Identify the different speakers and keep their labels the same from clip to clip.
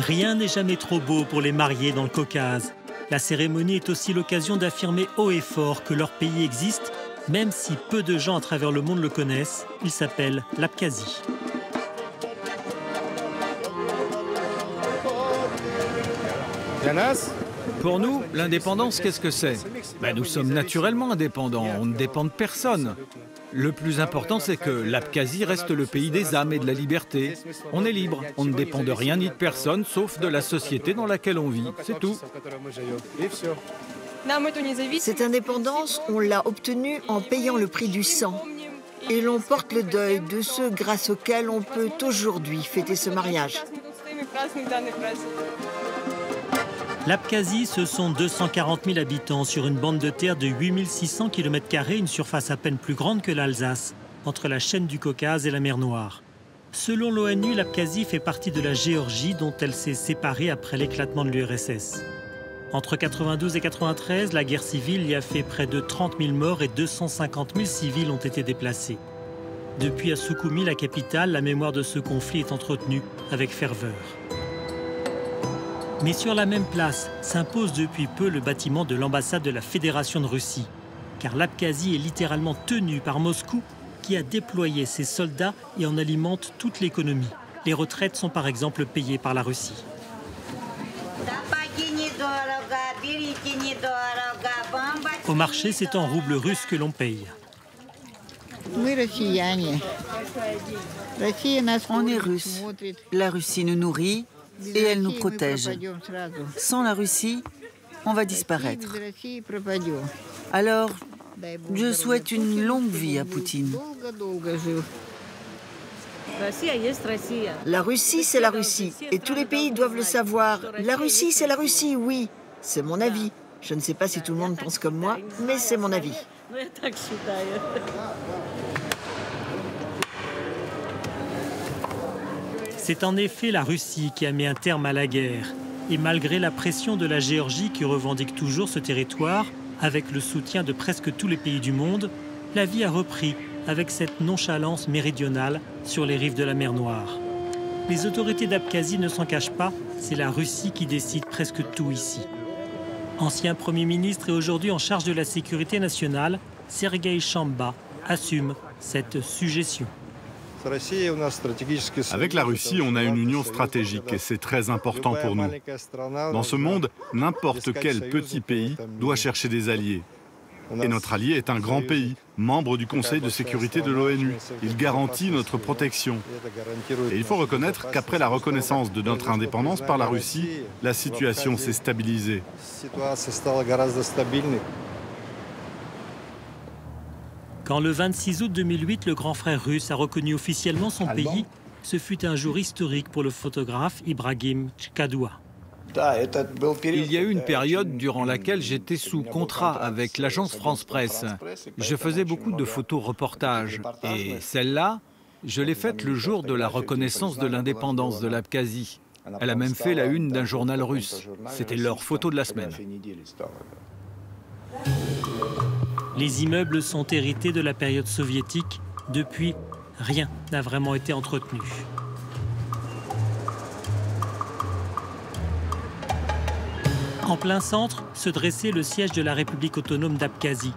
Speaker 1: Rien n'est jamais trop beau pour les mariés dans le Caucase. La cérémonie est aussi l'occasion d'affirmer haut et fort que leur pays existe, même si peu de gens à travers le monde le connaissent. Il s'appelle l'Abkhazie.
Speaker 2: Pour nous, l'indépendance, qu'est-ce que c'est? Nous sommes naturellement indépendants, on ne dépend de personne. Le plus important, c'est que l'Abkhazie reste le pays des âmes et de la liberté. On est libre, on ne dépend de rien ni de personne, sauf de la société dans laquelle on vit, c'est tout.
Speaker 3: Cette indépendance, on l'a obtenue en payant le prix du sang. Et l'on porte le deuil de ceux grâce auxquels on peut aujourd'hui fêter ce mariage.
Speaker 1: L'Abkhazie, ce sont 240 000 habitants sur une bande de terre de 8 600 km², une surface à peine plus grande que l'Alsace, entre la chaîne du Caucase et la mer Noire. Selon l'ONU, l'Abkhazie fait partie de la Géorgie dont elle s'est séparée après l'éclatement de l'URSS. Entre 92 et 93, la guerre civile y a fait près de 30 000 morts et 250 000 civils ont été déplacés. Depuis à Soukoumi, la capitale, la mémoire de ce conflit est entretenue avec ferveur. Mais sur la même place s'impose depuis peu le bâtiment de l'ambassade de la Fédération de Russie. Car l'Abkhazie est littéralement tenue par Moscou qui a déployé ses soldats et en alimente toute l'économie. Les retraites sont par exemple payées par la Russie. Au marché, c'est en roubles russes que l'on paye.
Speaker 4: On est russes. La Russie nous nourrit et elle nous protège. Sans la Russie, on va disparaître. Alors, je souhaite une longue vie à Poutine.
Speaker 3: La Russie, c'est la Russie. Et tous les pays doivent le savoir. La Russie, c'est la Russie, oui. C'est mon avis. Je ne sais pas si tout le monde pense comme moi, mais c'est mon avis.
Speaker 1: C'est en effet la Russie qui a mis un terme à la guerre. Et malgré la pression de la Géorgie qui revendique toujours ce territoire, avec le soutien de presque tous les pays du monde, la vie a repris avec cette nonchalance méridionale sur les rives de la mer Noire. Les autorités d'Abkhazie ne s'en cachent pas, c'est la Russie qui décide presque tout ici. Ancien Premier ministre et aujourd'hui en charge de la sécurité nationale, Sergueï Shamba assume cette suggestion.
Speaker 5: Avec la Russie, on a une union stratégique et c'est très important pour nous. Dans ce monde, n'importe quel petit pays doit chercher des alliés. Et notre allié est un grand pays, membre du Conseil de sécurité de l'ONU. Il garantit notre protection. Et il faut reconnaître qu'après la reconnaissance de notre indépendance par la Russie, la situation s'est stabilisée.
Speaker 1: Quand le 26 août 2008, le grand frère russe a reconnu officiellement son pays, ce fut un jour historique pour le photographe Ibrahim Chkadoua.
Speaker 2: Il y a eu une période durant laquelle j'étais sous contrat avec l'agence France Presse. Je faisais beaucoup de photos-reportages et celle-là, je l'ai faite le jour de la reconnaissance de l'indépendance de l'Abkhazie. Elle a même fait la une d'un journal russe. C'était leur photo de la semaine.
Speaker 1: Les immeubles sont hérités de la période soviétique. Depuis, rien n'a vraiment été entretenu. En plein centre se dressait le siège de la République autonome d'Abkhazie.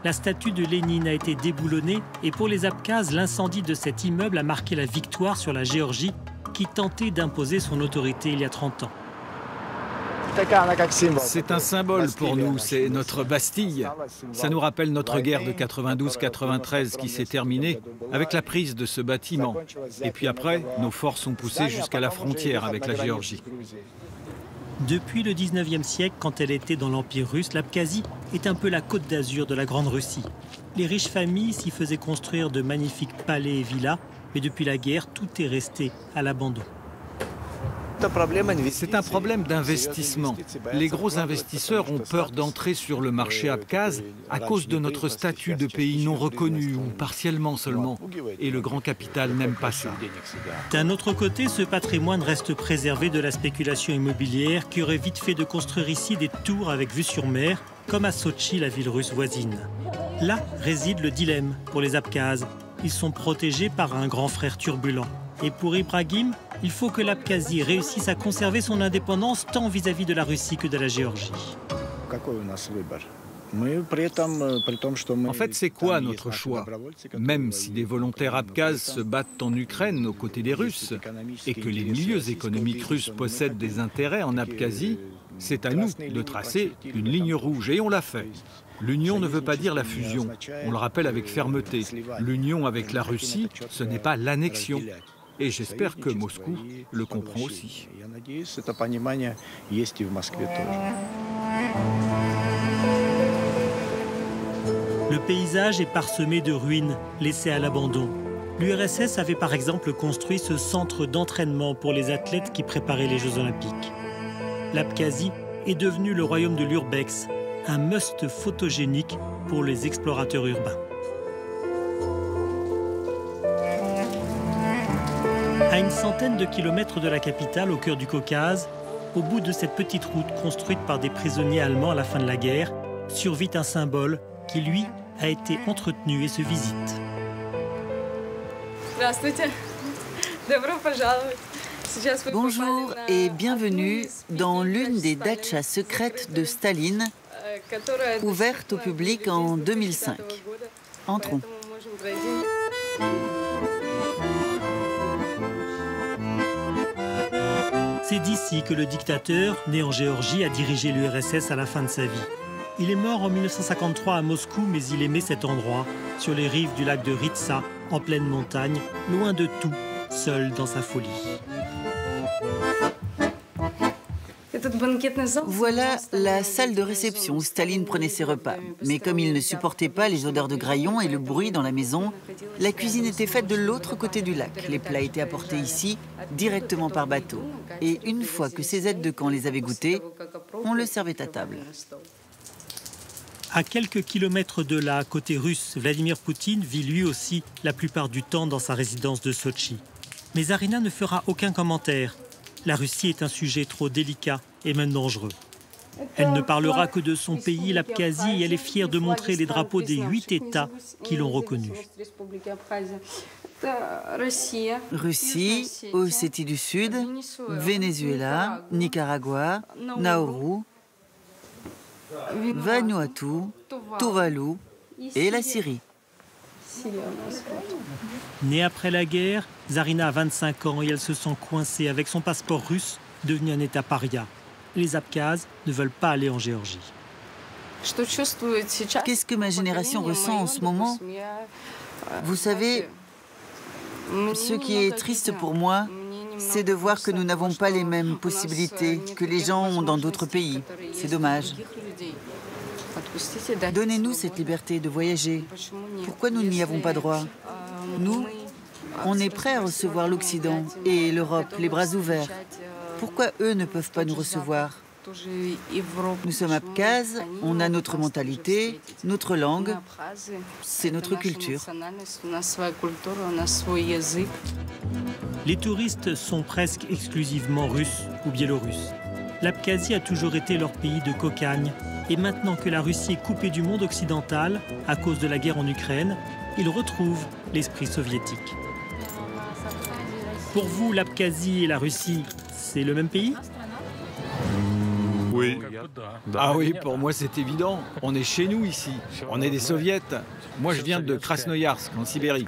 Speaker 1: La statue de Lénine a été déboulonnée et pour les Abkhazes, l'incendie de cet immeuble a marqué la victoire sur la Géorgie qui tentait d'imposer son autorité il y a 30 ans.
Speaker 2: C'est un symbole pour nous, c'est notre Bastille. Ça nous rappelle notre guerre de 92-93 qui s'est terminée avec la prise de ce bâtiment. Et puis après, nos forces ont poussé jusqu'à la frontière avec la Géorgie.
Speaker 1: Depuis le 19e siècle, quand elle était dans l'Empire russe, l'Abkhazie est un peu la Côte d'Azur de la Grande Russie. Les riches familles s'y faisaient construire de magnifiques palais et villas, mais depuis la guerre, tout est resté à l'abandon.
Speaker 2: C'est un problème d'investissement. Les gros investisseurs ont peur d'entrer sur le marché abkhaze à cause de notre statut de pays non reconnu ou partiellement seulement. Et le grand capital n'aime pas ça.
Speaker 1: D'un autre côté, ce patrimoine reste préservé de la spéculation immobilière qui aurait vite fait de construire ici des tours avec vue sur mer, comme à Sotchi, la ville russe voisine. Là réside le dilemme pour les Abkhazes. Ils sont protégés par un grand frère turbulent. Et pour Ibrahim, Il faut que l'Abkhazie réussisse à conserver son indépendance tant vis-à-vis de la Russie que de la Géorgie.
Speaker 2: En fait, c'est quoi notre choix? Même si des volontaires abkhazes se battent en Ukraine aux côtés des Russes et que les milieux économiques russes possèdent des intérêts en Abkhazie, c'est à nous de tracer une ligne rouge et on l'a fait. L'union ne veut pas dire la fusion, on le rappelle avec fermeté. L'union avec la Russie, ce n'est pas l'annexion. Et j'espère que Moscou le comprend aussi.
Speaker 1: Le paysage est parsemé de ruines laissées à l'abandon. L'URSS avait par exemple construit ce centre d'entraînement pour les athlètes qui préparaient les Jeux Olympiques. L'Abkhazie est devenue le royaume de l'urbex, un must photogénique pour les explorateurs urbains. À une centaine de kilomètres de la capitale, au cœur du Caucase, au bout de cette petite route construite par des prisonniers allemands à la fin de la guerre, survit un symbole qui, lui, a été entretenu et se visite.
Speaker 4: Bonjour et bienvenue dans l'une des dachas secrètes de Staline, ouverte au public en 2005. Entrons.
Speaker 1: C'est d'ici que le dictateur, né en Géorgie, a dirigé l'URSS à la fin de sa vie. Il est mort en 1953 à Moscou, mais il aimait cet endroit, sur les rives du lac de Ritsa, en pleine montagne, loin de tout, seul dans sa folie.
Speaker 4: Voilà la salle de réception où Staline prenait ses repas. Mais comme il ne supportait pas les odeurs de graillons et le bruit dans la maison, la cuisine était faite de l'autre côté du lac. Les plats étaient apportés ici, directement par bateau. Et une fois que ces aides de camp les avaient goûtés, on le servait à table.
Speaker 1: À quelques kilomètres de là, côté russe, Vladimir Poutine vit lui aussi la plupart du temps dans sa résidence de Sotchi. Mais Zarina ne fera aucun commentaire. La Russie est un sujet trop délicat et même dangereux. Elle ne parlera que de son pays, l'Abkhazie, et elle est fière de montrer les drapeaux des 8 États qui l'ont reconnue.
Speaker 4: Russie, Ossétie du Sud, Venezuela, Nicaragua, Nauru, Vanuatu, Tuvalu et la Syrie.
Speaker 1: Née après la guerre, Zarina a 25 ans et elle se sent coincée avec son passeport russe, devenu un État paria. Les Abkhazes ne veulent pas aller en Géorgie.
Speaker 4: Qu'est-ce que ma génération ressent en ce moment? Vous savez, ce qui est triste pour moi, c'est de voir que nous n'avons pas les mêmes possibilités que les gens ont dans d'autres pays. C'est dommage. Donnez-nous cette liberté de voyager. Pourquoi nous n'y avons pas droit? Nous, on est prêts à recevoir l'Occident et l'Europe, les bras ouverts. Pourquoi eux ne peuvent pas nous recevoir? Nous sommes Abkhazes, on a notre mentalité, notre langue, c'est notre culture.
Speaker 1: Les touristes sont presque exclusivement russes ou biélorusses. L'Abkhazie a toujours été leur pays de cocagne. Et maintenant que la Russie est coupée du monde occidental à cause de la guerre en Ukraine, ils retrouvent l'esprit soviétique. Pour vous, l'Abkhazie et la Russie, c'est le même pays?
Speaker 5: Oui.
Speaker 2: Ah oui, pour moi c'est évident. On est chez nous ici. On est des soviets. Moi je viens de Krasnoïarsk, en Sibérie.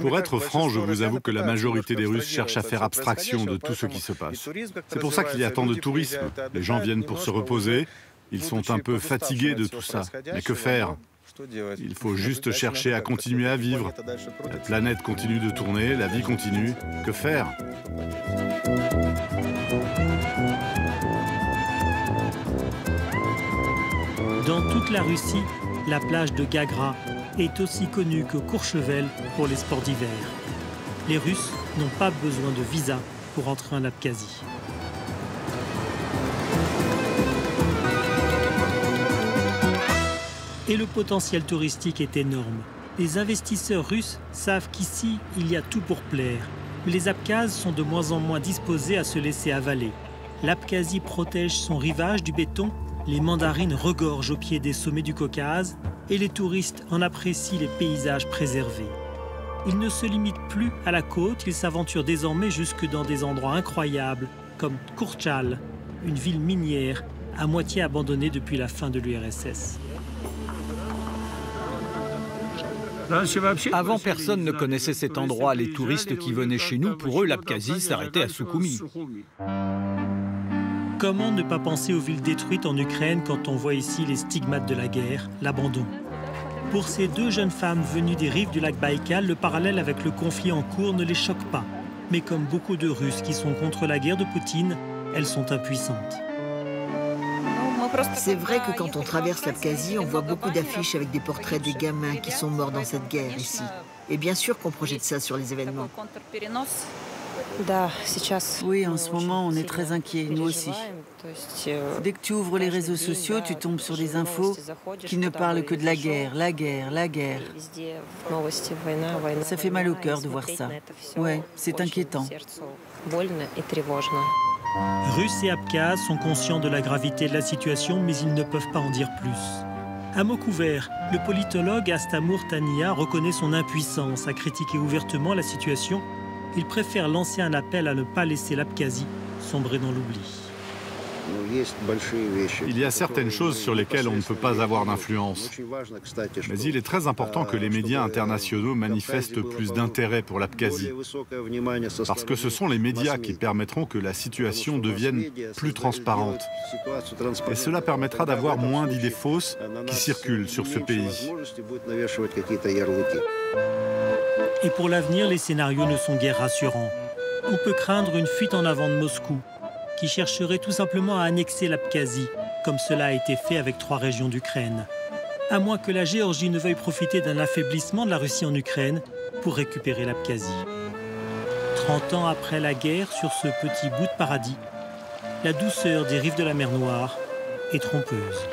Speaker 5: Pour être franc, je vous avoue que la majorité des Russes cherchent à faire abstraction de tout ce qui se passe. C'est pour ça qu'il y a tant de tourisme. Les gens viennent pour se reposer, ils sont un peu fatigués de tout ça. Mais que faire? Il faut juste chercher à continuer à vivre. La planète continue de tourner, la vie continue. Que faire?
Speaker 1: Dans toute la Russie, la plage de Gagra est aussi connue que Courchevel pour les sports d'hiver. Les Russes n'ont pas besoin de visa pour entrer en Abkhazie. Et le potentiel touristique est énorme. Les investisseurs russes savent qu'ici, il y a tout pour plaire. Mais les Abkhazes sont de moins en moins disposés à se laisser avaler. L'Abkhazie protège son rivage du béton, les mandarines regorgent au pied des sommets du Caucase et les touristes en apprécient les paysages préservés. Ils ne se limitent plus à la côte, ils s'aventurent désormais jusque dans des endroits incroyables, comme Kurchal, une ville minière à moitié abandonnée depuis la fin de l'URSS.
Speaker 2: Avant, personne ne connaissait cet endroit. Les touristes qui venaient chez nous, pour eux, l'Abkhazie s'arrêtait à Soukoumi.
Speaker 1: Comment ne pas penser aux villes détruites en Ukraine quand on voit ici les stigmates de la guerre, l'abandon? Pour ces deux jeunes femmes venues des rives du lac Baïkal, le parallèle avec le conflit en cours ne les choque pas. Mais comme beaucoup de Russes qui sont contre la guerre de Poutine, elles sont impuissantes.
Speaker 3: C'est vrai que quand on traverse l'Abkhazie, on voit beaucoup d'affiches avec des portraits des gamins qui sont morts dans cette guerre ici. Et bien sûr qu'on projette ça sur les événements.
Speaker 4: Oui, en ce moment, on est très inquiets, nous aussi. Dès que tu ouvres les réseaux sociaux, tu tombes sur des infos qui ne parlent que de la guerre, la guerre, la guerre. Ça fait mal au cœur de voir ça. Ouais, c'est inquiétant.
Speaker 1: Russes et Abkhazes sont conscients de la gravité de la situation, mais ils ne peuvent pas en dire plus. À mot couvert, le politologue Astamour Tania reconnaît son impuissance à critiquer ouvertement la situation. Il préfère lancer un appel à ne pas laisser l'Abkhazie sombrer dans l'oubli.
Speaker 5: Il y a certaines choses sur lesquelles on ne peut pas avoir d'influence. Mais il est très important que les médias internationaux manifestent plus d'intérêt pour l'Abkhazie. Parce que ce sont les médias qui permettront que la situation devienne plus transparente. Et cela permettra d'avoir moins d'idées fausses qui circulent sur ce pays.
Speaker 1: Et pour l'avenir, les scénarios ne sont guère rassurants. On peut craindre une fuite en avant de Moscou, qui chercherait tout simplement à annexer l'Abkhazie, comme cela a été fait avec 3 régions d'Ukraine. À moins que la Géorgie ne veuille profiter d'un affaiblissement de la Russie en Ukraine pour récupérer l'Abkhazie. 30 ans après la guerre, sur ce petit bout de paradis, la douceur des rives de la mer Noire est trompeuse.